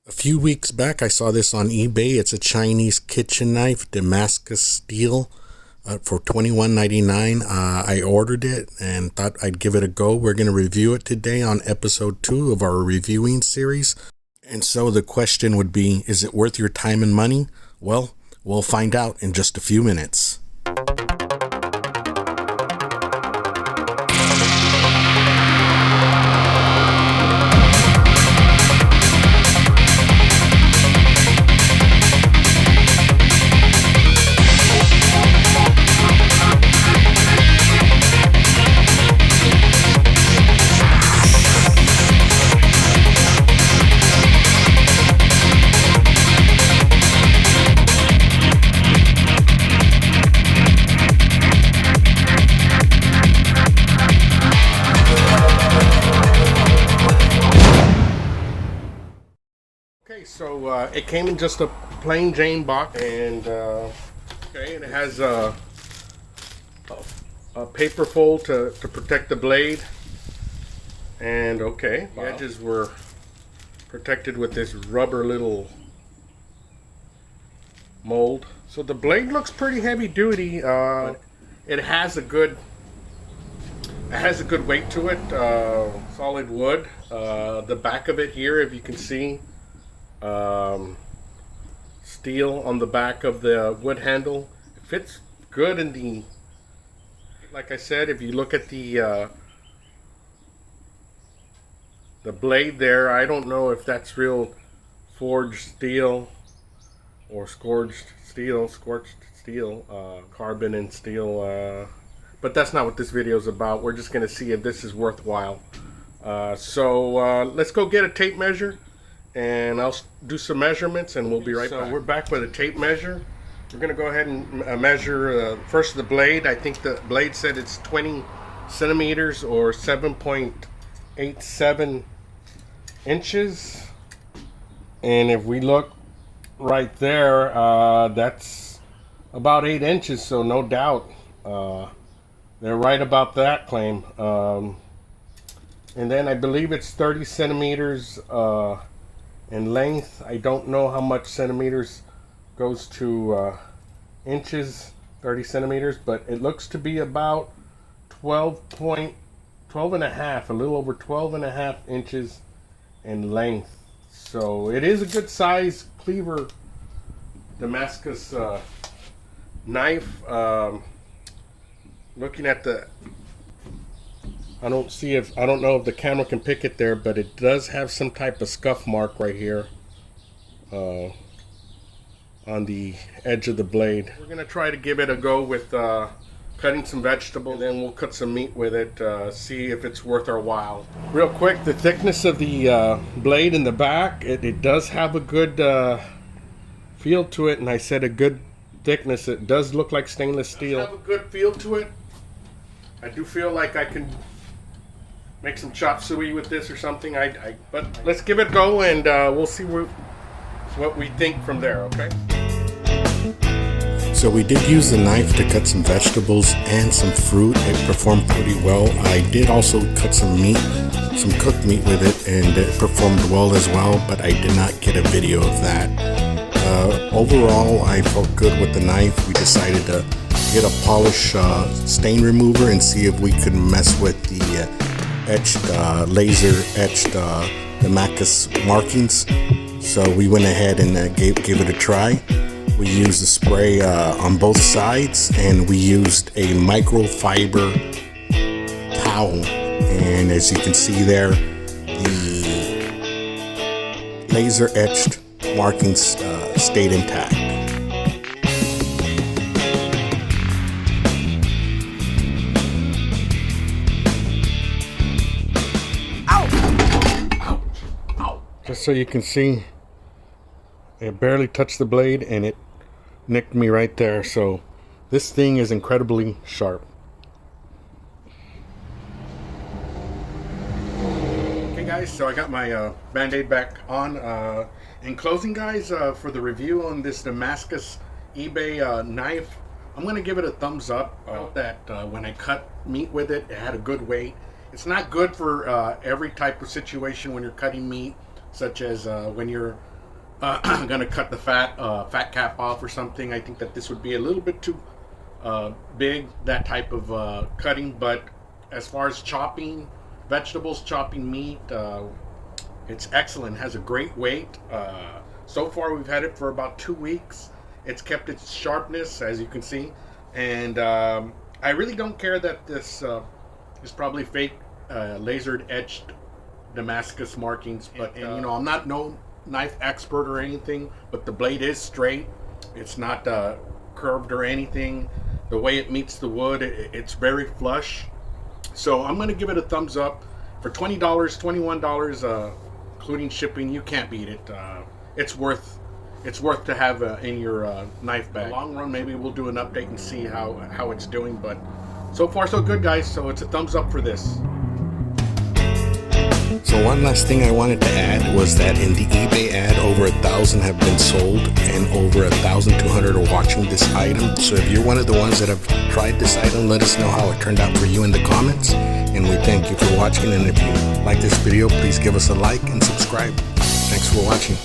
A few weeks back, I saw this on eBay. It's a Chinese kitchen knife, Damascus steel, for $21.99. I ordered it and thought I'd give it a go. We're going to review it today on episode 2 of our reviewing series. And so the question would be, is it worth your time and money? Well, we'll find out in just a few minutes. So it came in just a plain Jane box, and it has a paper fold to protect the blade, and the edges were protected with this rubber little mold. So the blade looks pretty heavy duty. It has a good weight to it. Solid wood. The back of it here, if you can see. Steel on the back of the wood handle. It fits good in the, like I said, if you look at the blade there, I don't know if that's real forged steel or scorched steel, carbon and steel, but that's not what this video is about. We're just going to see if this is worthwhile. So let's go get a tape measure, and I'll do some measurements, and we'll be right back. So we're back with a tape measure. We're going to go ahead and measure first the blade. I think the blade said it's 20 centimeters or 7.87 inches. And if we look right there, that's about 8 inches, so no doubt they're right about that claim. And then I believe it's 30 centimeters in length. I don't know how much centimeters goes to inches, 30 centimeters, but it looks to be about 12 and a half, a little over 12 and a half inches in length. So it is a good size cleaver Damascus knife. Looking at the, I don't know if the camera can pick it there, but it does have some type of scuff mark right here on the edge of the blade. We're gonna try to give it a go with cutting some vegetables, and then we'll cut some meat with it, see if it's worth our while. Real quick, the thickness of the blade in the back, it does have a good feel to it, and I said a good thickness. It does look like stainless steel. It does have a good feel to it. I do feel like I can make some chop suey with this or something. But let's give it a go, and we'll see what we think from there, okay? So we did use the knife to cut some vegetables and some fruit. It performed pretty well. I did also cut some meat, some cooked meat with it, and it performed well as well, but I did not get a video of that. Overall, I felt good with the knife. We decided to get a polish stain remover and see if we could mess with the laser etched Damascus markings. So we went ahead and gave it a try. We used a spray on both sides, and we used a microfiber towel. And as you can see there, the laser etched markings stayed intact. Just so you can see, it barely touched the blade and it nicked me right there. So this thing is incredibly sharp. Okay guys, so I got my Band-Aid back on. In closing guys, for the review on this Damascus eBay knife, I'm going to give it a thumbs up. When I cut meat with it, it had a good weight. It's not good for every type of situation when you're cutting meat such as when you're gonna cut the fat cap off or something. I think that this would be a little bit too big, that type of cutting. But as far as chopping vegetables, chopping meat, it's excellent. It has a great weight. So far we've had it for about 2 weeks. It's kept its sharpness, as you can see, and I really don't care that this is probably fake lasered etched Damascus markings, but you know, I'm not no knife expert or anything, but the blade is straight. It's not curved or anything. The way it meets the wood, it's very flush. So I'm gonna give it a thumbs up. For $20, $21, including shipping, you can't beat it. It's worth to have in your knife bag. In the long run, maybe we'll do an update and see how it's doing, but so far so good, guys. So it's a thumbs up for this. So one last thing I wanted to add was that in the eBay ad, over 1,000 have been sold and over 1,200 are watching this item. So if you're one of the ones that have tried this item, let us know how it turned out for you in the comments. And we thank you for watching. And if you like this video, please give us a like and subscribe. Thanks for watching.